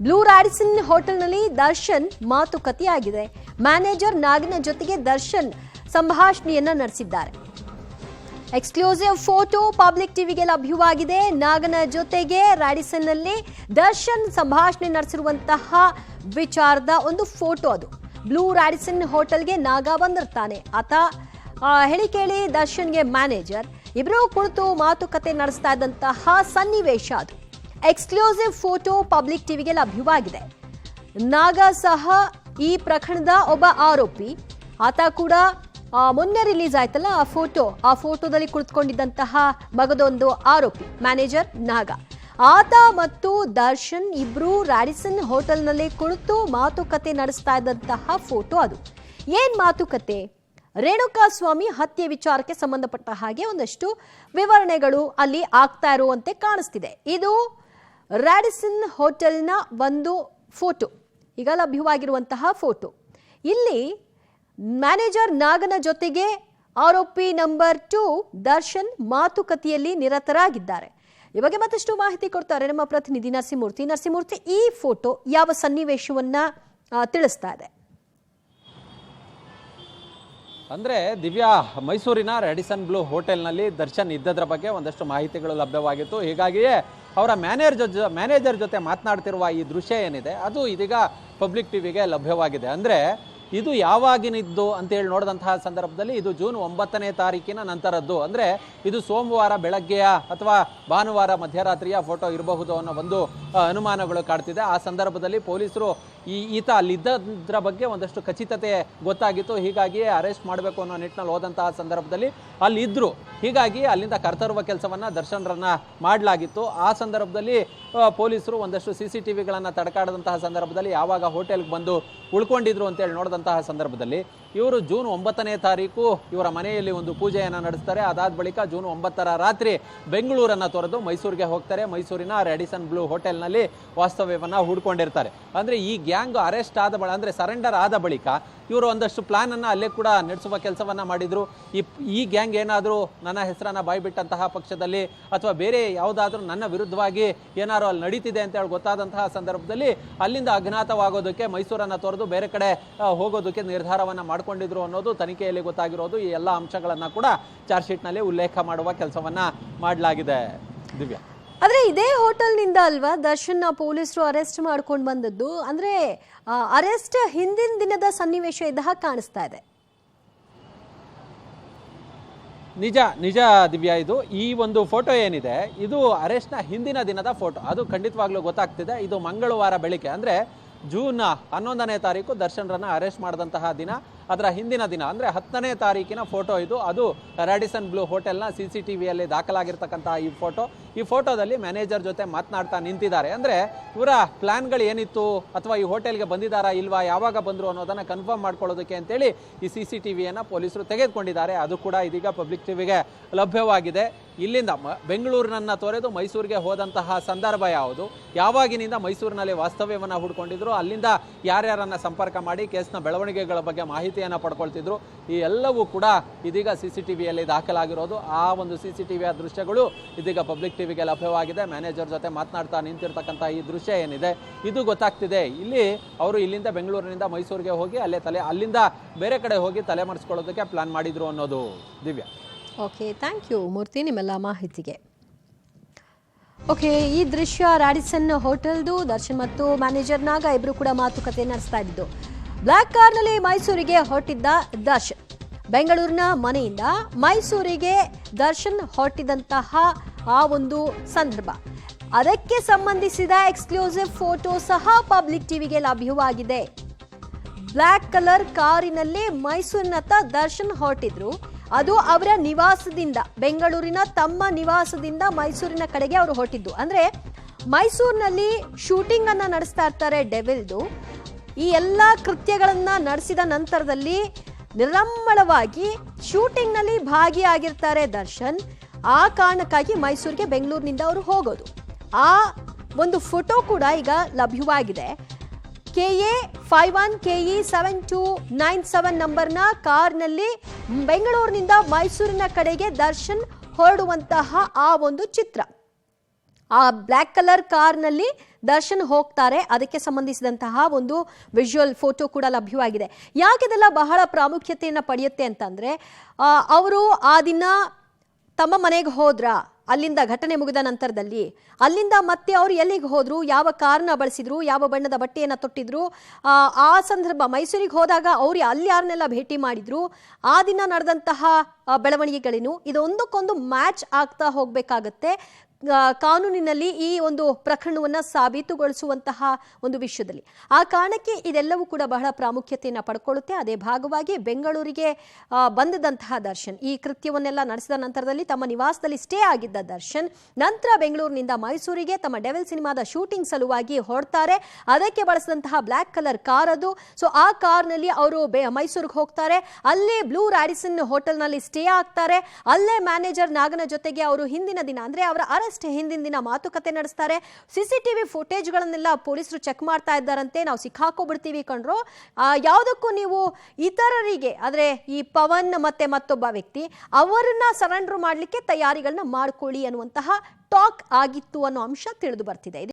Blue Radisson ಹೋಟೆಲ್ನಲ್ಲಿ Darshan ಮಾತುಕತೆಯಾಗಿದೆ. Manager ನಾಗನ ಜೊತೆಗೆ ದರ್ಶನ್ ಸಂಭಾಷಣೆಯನ್ನ ನಡೆಸಿದ್ದಾರೆ. ಎಕ್ಸ್ಕ್ಲೂಸಿವ್ ಫೋಟೋ ಪಬ್ಲಿಕ್ ಟಿವಿಗೆ ಲಭ್ಯವಾಗಿದೆ. ನಾಗನ ಜೊತೆಗೆ ರಾಡಿಸನ್ನಲ್ಲಿ ದರ್ಶನ್ ಸಂಭಾಷಣೆ ನಡೆಸಿರುವಂತಹ ವಿಚಾರದ ಒಂದು ಫೋಟೋ ಅದು. ಬ್ಲೂ ರಾಡಿಸನ್ ಹೋಟೆಲ್ಗೆ ನಾಗ ಬಂದಿರ್ತಾನೆ. ಆತ ಹೇಳಿ ಕೇಳಿ ದರ್ಶನ್ಗೆ ಮ್ಯಾನೇಜರ್ ಇಬ್ಬರು ಕುಳಿತು ಮಾತುಕತೆ ನಡೆಸ್ತಾ ಇದ್ದಂತಹ ಸನ್ನಿವೇಶ ಅದು. ಎಕ್ಸ್ಕ್ಲೂಸಿವ್ ಫೋಟೋ ಪಬ್ಲಿಕ್ ಟಿವಿಗೆ ಲಭ್ಯವಾಗಿದೆ. ನಾಗ ಸಹ ಈ ಪ್ರಕರಣದ ಒಬ್ಬ ಆರೋಪಿ. ಆತ ಕೂಡ ಮೊನ್ನೆ ರಿಲೀಸ್ ಆಯ್ತಲ್ಲ ಆ ಫೋಟೋದಲ್ಲಿ ಕುಳಿತುಕೊಂಡಿದ್ದಂತಹ ಮಗದೊಂದು ಆರೋಪಿ ಮ್ಯಾನೇಜರ್ ನಾಗ. ಆತ ಮತ್ತು ದರ್ಶನ್ ಇಬ್ರು ರಾಡಿಸನ್ ಹೋಟೆಲ್ನಲ್ಲಿ ಕುಳಿತು ಮಾತುಕತೆ ನಡೆಸ್ತಾ ಇದ್ದಂತಹ ಫೋಟೋ ಅದು. ಏನ್ ಮಾತುಕತೆ? ರೇಣುಕಾಸ್ವಾಮಿ ಹತ್ಯೆ ವಿಚಾರಕ್ಕೆ ಸಂಬಂಧಪಟ್ಟ ಹಾಗೆ ಒಂದಷ್ಟು ವಿವರಣೆಗಳು ಅಲ್ಲಿ ಆಗ್ತಾ ಇರುವಂತೆ ಕಾಣಿಸ್ತಿದೆ. ಇದು ರಾಡಿಸನ್ ಹೋಟೆಲ್ನ ಒಂದು ಫೋಟೋ, ಈಗ ಲಭ್ಯವಾಗಿರುವಂತಹ ಫೋಟೋ. ಇಲ್ಲಿ ಮ್ಯಾನೇಜರ್ ನಾಗನ ಜೊತೆಗೆ ಆರೋಪಿ ನಂಬರ್ 2 ದರ್ಶನ್ ಮಾತುಕತೆಯಲ್ಲಿ ನಿರತರಾಗಿದ್ದಾರೆ. ಈ ಬಗ್ಗೆ ಮತ್ತಷ್ಟು ಮಾಹಿತಿ ಕೊಡ್ತಾರೆ ನಮ್ಮ ಪ್ರತಿನಿಧಿ ನರಸಿಂಹಮೂರ್ತಿ. ಈ ಫೋಟೋ ಯಾವ ಸನ್ನಿವೇಶವನ್ನ ತಿಳಿಸ್ತಾ ಇದೆ? ಅಂದರೆ ದಿವ್ಯಾ, ಮೈಸೂರಿನ ರ್ಯಾಡಿಸನ್ ಬ್ಲೂ ಹೋಟೆಲ್ನಲ್ಲಿ ದರ್ಶನ್ ಇದ್ದದ್ರ ಬಗ್ಗೆ ಒಂದಷ್ಟು ಮಾಹಿತಿಗಳು ಲಭ್ಯವಾಗಿತ್ತು. ಹೀಗಾಗಿಯೇ ಅವರ ಮ್ಯಾನೇಜರ್ ಜೊತೆ ಮಾತನಾಡ್ತಿರುವ ಈ ದೃಶ್ಯ ಏನಿದೆ ಅದು ಇದೀಗ ಪಬ್ಲಿಕ್ ಟಿವಿಗೆ ಲಭ್ಯವಾಗಿದೆ. ಅಂದರೆ ಇದು ಯಾವಾಗಿನಿದ್ದು ಅಂತೇಳಿ ನೋಡಿದಂತಹ ಸಂದರ್ಭದಲ್ಲಿ ಇದು ಜೂನ್ 9ನೇ ತಾರೀಕಿನ ನಂತರದ್ದು. ಅಂದರೆ ಇದು ಸೋಮವಾರ ಬೆಳಗ್ಗೆಯ ಅಥವಾ ಭಾನುವಾರ ಮಧ್ಯರಾತ್ರಿಯ ಫೋಟೋ ಇರಬಹುದು ಅನ್ನೋ ಒಂದು ಅನುಮಾನಗಳು ಕಾಡ್ತಿದೆ. ಆ ಸಂದರ್ಭದಲ್ಲಿ ಪೊಲೀಸರು ಈತ ಅಲ್ಲಿದ್ದದ್ರ ಬಗ್ಗೆ ಒಂದಷ್ಟು ಖಚಿತತೆ ಗೊತ್ತಾಗಿತ್ತು. ಹೀಗಾಗಿ ಅರೆಸ್ಟ್ ಮಾಡಬೇಕು ಅನ್ನೋ ನಿಟ್ಟಿನಲ್ಲಿ ಹೋದಂತಹ ಸಂದರ್ಭದಲ್ಲಿ ಅಲ್ಲಿದ್ದರು. ಹೀಗಾಗಿ ಅಲ್ಲಿಂದ ಕರ್ತರುವ ಕೆಲಸವನ್ನು ದರ್ಶನ್ರನ್ನ ಮಾಡಲಾಗಿತ್ತು. ಆ ಸಂದರ್ಭದಲ್ಲಿ ಪೊಲೀಸರು ಒಂದಷ್ಟು CCTVಗಳನ್ನು ತಡಕಾಡದಂತಹ ಸಂದರ್ಭದಲ್ಲಿ ಯಾವಾಗ ಹೋಟೆಲ್ಗೆ ಬಂದು ಉಳ್ಕೊಂಡಿದ್ರು ಅಂತೇಳಿ ನೋಡಿದಂತಹ ಸಂದರ್ಭದಲ್ಲಿ ಇವರು ಜೂನ್ 9ನೇ ತಾರೀಕು ಇವರ ಮನೆಯಲ್ಲಿ ಒಂದು ಪೂಜೆಯನ್ನು ನಡೆಸ್ತಾರೆ. ಅದಾದ ಬಳಿಕ ಜೂನ್ 9ರ ರಾತ್ರಿ ಬೆಂಗಳೂರನ್ನು ತೊರೆದು ಮೈಸೂರಿಗೆ ಹೋಗ್ತಾರೆ. ಮೈಸೂರಿನ ರ್ಯಾಡಿಸನ್ ಬ್ಲೂ ಹೋಟೆಲ್ನಲ್ಲಿ ವಾಸ್ತವ್ಯವನ್ನು ಹೂಡ್ಕೊಂಡಿರ್ತಾರೆ. ಅಂದರೆ ಈ ಗ್ಯಾಂಗ್ ಅರೆಸ್ಟ್ ಆದ ಅಂದರೆ ಸರೆಂಡರ್ ಆದ ಬಳಿಕ ಇವರು ಒಂದಷ್ಟು ಪ್ಲಾನನ್ನು ಅಲ್ಲೇ ಕೂಡ ನಡೆಸುವ ಕೆಲಸವನ್ನು ಮಾಡಿದರು. ಈ ಗ್ಯಾಂಗ್ ಏನಾದರೂ ನನ್ನ ಹೆಸರನ್ನು ಬಾಯ್ಬಿಟ್ಟಂತಹ ಪಕ್ಷದಲ್ಲಿ ಅಥವಾ ಬೇರೆ ಯಾವುದಾದ್ರೂ ನನ್ನ ವಿರುದ್ಧವಾಗಿ ಏನಾದ್ರು ಅಲ್ಲಿ ನಡೀತಿದೆ ಅಂತೇಳಿ ಗೊತ್ತಾದಂತಹ ಸಂದರ್ಭದಲ್ಲಿ ಅಲ್ಲಿಂದ ಅಜ್ಞಾತವಾಗೋದಕ್ಕೆ ಮೈಸೂರನ್ನು ತೊರೆದು ಬೇರೆ ಕಡೆ ಹೋಗೋದಕ್ಕೆ ನಿರ್ಧಾರವನ್ನು ಮಾಡಿಕೊಂಡಿದ್ರು ಅನ್ನೋದು ತನಿಖೆಯಲ್ಲಿ ಗೊತ್ತಾಗಿರೋದು. ಈ ಎಲ್ಲ ಅಂಶಗಳನ್ನು ಕೂಡ ಚಾರ್ಜ್ ಶೀಟ್ನಲ್ಲಿ ಉಲ್ಲೇಖ ಮಾಡುವ ಕೆಲಸವನ್ನು ಮಾಡಲಾಗಿದೆ. ದಿವ್ಯಾ, ಆದ್ರೆ ಇದೇ ಹೋಟೆಲ್ನಿಂದ ಅಲ್ವಾ ದರ್ಶನ್ ಪೊಲೀಸರು ಅರೆಸ್ಟ್ ಮಾಡ್ಕೊಂಡು ಬಂದದ್ದು? ಅಂದ್ರೆ ಅರೆಸ್ಟ್ ಹಿಂದಿನ ದಿನದ ಸನ್ನಿವೇಶ ಇದ್ದ ಹಾಗೆ ಕಾಣಿಸ್ತಾ ಇದೆ. ನಿಜ ದಿವ್ಯಾ, ಇದು ಈ ಒಂದು ಫೋಟೋ ಏನಿದೆ ಇದು ಅರೆಸ್ಟ್ನ ಹಿಂದಿನ ದಿನದ ಫೋಟೋ. ಅದು ಖಂಡಿತವಾಗ್ಲೂ ಗೊತ್ತಾಗ್ತಿದೆ. ಇದು ಮಂಗಳವಾರ ಬೆಳಿಗ್ಗೆ ಅಂದರೆ ಜೂನ್ 11ನೇ ತಾರೀಕು ದರ್ಶನ್ರನ್ನ ಅರೆಸ್ಟ್ ಮಾಡಿದಂತಹ ದಿನ. ಅದರ ಹಿಂದಿನ ದಿನ ಅಂದರೆ 10ನೇ ತಾರೀಕಿನ ಫೋಟೋ ಇದು. ಅದು ರ್ಯಾಡಿಸನ್ ಬ್ಲೂ ಹೋಟೆಲ್ನ CCTVಯಲ್ಲಿ ದಾಖಲಾಗಿರ್ತಕ್ಕಂತಹ ಈ ಫೋಟೋದಲ್ಲಿ ಮ್ಯಾನೇಜರ್ ಜೊತೆ ಮಾತನಾಡ್ತಾ ನಿಂತಿದ್ದಾರೆ. ಅಂದರೆ ಇವರ ಪ್ಲಾನ್ಗಳು ಏನಿತ್ತು ಅಥವಾ ಈ ಹೋಟೆಲ್ಗೆ ಬಂದಿದ್ದಾರಾ ಇಲ್ವಾ, ಯಾವಾಗ ಬಂದರು ಅನ್ನೋದನ್ನು ಕನ್ಫರ್ಮ್ ಮಾಡ್ಕೊಳ್ಳೋದಕ್ಕೆ ಅಂತೇಳಿ ಈ CCTVಯನ್ನು ಪೊಲೀಸರು ತೆಗೆದುಕೊಂಡಿದ್ದಾರೆ. ಅದು ಕೂಡ ಇದೀಗ ಪಬ್ಲಿಕ್ ಟಿವಿಗೆ ಲಭ್ಯವಾಗಿದೆ. ಇಲ್ಲಿಂದ ಬೆಂಗಳೂರಿನನ್ನು ತೊರೆದು ಮೈಸೂರಿಗೆ ಹೋದಂತಹ ಸಂದರ್ಭ ಯಾವುದು, ಯಾವಾಗಿನಿಂದ ಮೈಸೂರಿನಲ್ಲಿ ವಾಸ್ತವ್ಯವನ್ನು ಹೂಡ್ಕೊಂಡಿದ್ರು, ಅಲ್ಲಿಂದ ಯಾರ್ಯಾರನ್ನ ಸಂಪರ್ಕ ಮಾಡಿ ಕೇಸ್ನ ಬೆಳವಣಿಗೆಗಳ ಬಗ್ಗೆ ಮಾಹಿತಿಯನ್ನು ಪಡ್ಕೊಳ್ತಿದ್ರು, ಈ ಎಲ್ಲವೂ ಕೂಡ ಇದೀಗ CCTVಯಲ್ಲಿ ದಾಖಲಾಗಿರೋದು. ಆ ಒಂದು CCTVಯ ದೃಶ್ಯಗಳು ಇದೀಗ ಪಬ್ಲಿಕ್ ಟಿವಿಗೆ ಲಭ್ಯವಾಗಿದೆ. ಮ್ಯಾನೇಜರ್ ಜೊತೆ ಮಾತನಾಡ್ತಾ ನಿಂತಿರ್ತಕ್ಕಂಥ ಈ ದೃಶ್ಯ ಏನಿದೆ ಇದು ಗೊತ್ತಾಗ್ತಿದೆ. ಇಲ್ಲಿ ಅವರು ಇಲ್ಲಿಂದ ಬೆಂಗಳೂರಿನಿಂದ ಮೈಸೂರಿಗೆ ಹೋಗಿ ಅಲ್ಲಿಂದ ಬೇರೆ ಕಡೆ ಹೋಗಿ ತಲೆಮರೆಸ್ಕೊಳ್ಳೋದಕ್ಕೆ ಪ್ಲಾನ್ ಮಾಡಿದ್ರು ಅನ್ನೋದು. ದಿವ್ಯಾ, ಓಕೆ, ಥ್ಯಾಂಕ್ ಯು ಮೂರ್ತಿ ನಿಮ್ಮೆಲ್ಲ ಮಾಹಿತಿಗೆ. ಓಕೆ, ಈ ದೃಶ್ಯ ರಾಡಿಸನ್ ಹೋಟೆಲ್ದು. ದರ್ಶನ್ ಮತ್ತು ಮ್ಯಾನೇಜರ್ ನಾಗ ಇಬ್ರು ಕೂಡ ಮಾತುಕತೆ ನಡೆಸ್ತಾ ಇದ್ದು. ಬ್ಲಾಕ್ ಕಾರ್ನಲ್ಲಿ ಮೈಸೂರಿಗೆ ಹೊರಟಿದ್ದ ದರ್ಶನ್. ಬೆಂಗಳೂರಿನ ಮನೆಯಿಂದ ಮೈಸೂರಿಗೆ ದರ್ಶನ್ ಹೊರಟಿದಂತಹ ಆ ಒಂದು ಸಂದರ್ಭ, ಅದಕ್ಕೆ ಸಂಬಂಧಿಸಿದ ಎಕ್ಸ್ಕ್ಲೂಸಿವ್ ಫೋಟೋ ಸಹ ಪಬ್ಲಿಕ್ ಟಿವಿಗೆ ಲಭ್ಯವಾಗಿದೆ. ಬ್ಲಾಕ್ ಕಲರ್ ಕಾರಿನಲ್ಲಿ ಮೈಸೂರಿನತ್ತ ದರ್ಶನ್ ಹೊರಟಿದ್ರು. ಅದು ಅವರ ನಿವಾಸದಿಂದ, ಬೆಂಗಳೂರಿನ ತಮ್ಮ ನಿವಾಸದಿಂದ ಮೈಸೂರಿನ ಕಡೆಗೆ ಅವರು ಹೊರಟಿದ್ದು. ಅಂದ್ರೆ ಮೈಸೂರಿನಲ್ಲಿ ಶೂಟಿಂಗ್ ಅನ್ನ ನಡೆಸ್ತಾ ಇರ್ತಾರೆ ಡೆವಿಲ್ದು. ಈ ಎಲ್ಲ ಕೃತ್ಯಗಳನ್ನ ನಡೆಸಿದ ನಂತರದಲ್ಲಿ ನಿರಮ್ಮಳವಾಗಿ ಶೂಟಿಂಗ್ ನಲ್ಲಿ ಭಾಗಿಯಾಗಿರ್ತಾರೆ ದರ್ಶನ್. ಆ ಕಾರಣಕ್ಕಾಗಿ ಮೈಸೂರಿಗೆ ಬೆಂಗಳೂರಿನಿಂದ ಅವರು ಹೋಗೋದು. ಆ ಒಂದು ಫೋಟೋ ಕೂಡ ಈಗ ಲಭ್ಯವಾಗಿದೆ. KA 51 KE 7297 ನಂಬರ್ನ ಕಾರ್ನಲ್ಲಿ ಬೆಂಗಳೂರಿನಿಂದ ಮೈಸೂರಿನ ಕಡೆಗೆ ದರ್ಶನ್ ಹೊರಡುವಂತಹ ಆ ಒಂದು ಚಿತ್ರ. ಆ ಬ್ಲ್ಯಾಕ್ ಕಲರ್ ಕಾರ್ನಲ್ಲಿ ದರ್ಶನ್ ಹೋಗ್ತಾರೆ. ಅದಕ್ಕೆ ಸಂಬಂಧಿಸಿದಂತಹ ಒಂದು ವಿಜುವಲ್ ಫೋಟೋ ಕೂಡ ಲಭ್ಯವಾಗಿದೆ. ಯಾಕೆ ಇದೆಲ್ಲ ಬಹಳ ಪ್ರಾಮುಖ್ಯತೆಯನ್ನು ಪಡೆಯುತ್ತೆ ಅಂತಂದ್ರೆ, ಅವರು ಆ ದಿನ ತಮ್ಮ ಮನೆಗೆ ಹೋದ್ರ, ಅಲ್ಲಿಂದ ಘಟನೆ ಮುಗಿದ ನಂತರದಲ್ಲಿ ಅಲ್ಲಿಂದ ಮತ್ತೆ ಅವ್ರು ಎಲ್ಲಿಗೆ ಹೋದ್ರು, ಯಾವ ಕಾರ್ನ ಬಳಸಿದ್ರು, ಯಾವ ಬಣ್ಣದ ಬಟ್ಟೆಯನ್ನು ತೊಟ್ಟಿದ್ರು, ಆ ಸಂದರ್ಭ ಮೈಸೂರಿಗೆ ಹೋದಾಗ ಅವ್ರು ಅಲ್ಲಿ ಯಾರನ್ನೆಲ್ಲ ಭೇಟಿ ಮಾಡಿದ್ರು, ಆ ದಿನ ನಡೆದಂತಹ ಬೆಳವಣಿಗೆಗಳೇನು, ಇದೊಂದಕ್ಕೊಂದು ಮ್ಯಾಚ್ ಆಗ್ತಾ ಹೋಗ್ಬೇಕಾಗತ್ತೆ ಕಾನೂನಿನಲ್ಲಿ ಈ ಒಂದು ಪ್ರಕರಣವನ್ನು ಸಾಬೀತುಗೊಳಿಸುವಂತಹ ಒಂದು ವಿಷಯದಲ್ಲಿ. ಆ ಕಾರಣಕ್ಕೆ ಇದೆಲ್ಲವೂ ಕೂಡ ಬಹಳ ಪ್ರಾಮುಖ್ಯತೆಯನ್ನು ಪಡ್ಕೊಳ್ಳುತ್ತೆ. ಅದೇ ಭಾಗವಾಗಿ ಬೆಂಗಳೂರಿಗೆ ಬಂದಿದ್ದಂತಹ ದರ್ಶನ್ ಈ ಕೃತ್ಯವನ್ನೆಲ್ಲ ನಡೆಸಿದ ನಂತರದಲ್ಲಿ ತಮ್ಮ ನಿವಾಸದಲ್ಲಿ ಸ್ಟೇ ಆಗಿದ್ದ ದರ್ಶನ್ ನಂತರ ಬೆಂಗಳೂರಿನಿಂದ ಮೈಸೂರಿಗೆ ತಮ್ಮ ಡೆವಿಲ್ ಸಿನಿಮಾದ ಶೂಟಿಂಗ್ ಸಲುವಾಗಿ ಹೊರಡ್ತಾರೆ. ಅದಕ್ಕೆ ಬಳಸಿದಂತಹ ಬ್ಲ್ಯಾಕ್ ಕಲರ್ ಕಾರ್ ಅದು. ಸೊ ಆ ಕಾರ್ನಲ್ಲಿ ಅವರು ಮೈಸೂರಿಗೆ ಹೋಗ್ತಾರೆ. ಅಲ್ಲೇ ಬ್ಲೂ ರ್ಯಾಡಿಸನ್ ಹೋಟೆಲ್ನಲ್ಲಿ ಸ್ಟೇ ಆಗ್ತಾರೆ. ಅಲ್ಲೇ ಮ್ಯಾನೇಜರ್ ನಾಗನ ಜೊತೆಗೆ ಅವರು ಹಿಂದಿನ ದಿನ ಅಂದ್ರೆ ಅವರ ಹಿಂದಿನ ದಿನ ಮಾತುಕತೆ ನಡೆಸ್ತಾರೆ. ಸಿಸಿಟಿವಿ ಫುಟೇಜ್ಗಳನ್ನೆಲ್ಲ ಪೊಲೀಸರು ಚೆಕ್ ಮಾಡ್ತಾ ಇದ್ದಾರಂತೆ. ನಾವು ಸಿಕ್ಕಾಕೋಬಿಡ್ತೀವಿ ಕಣ್ರು, ಯಾವುದಕ್ಕೂ ನೀವು ಇತರರಿಗೆ ಆದ್ರೆ ಈ ಪವನ್ ಮತ್ತೆ ಮತ್ತೊಬ್ಬ ವ್ಯಕ್ತಿ ಅವರನ್ನ ಸರೆಂಡರ್ ಮಾಡಲಿಕ್ಕೆ ತಯಾರಿಗಳನ್ನ ಮಾಡ್ಕೊಳ್ಳಿ ಅನ್ನುವಂತಹ ಟಾಕ್ ಆಗಿತ್ತು ಅನ್ನೋ ಅಂಶ ತಿಳಿದು ಬರ್ತಿದೆ.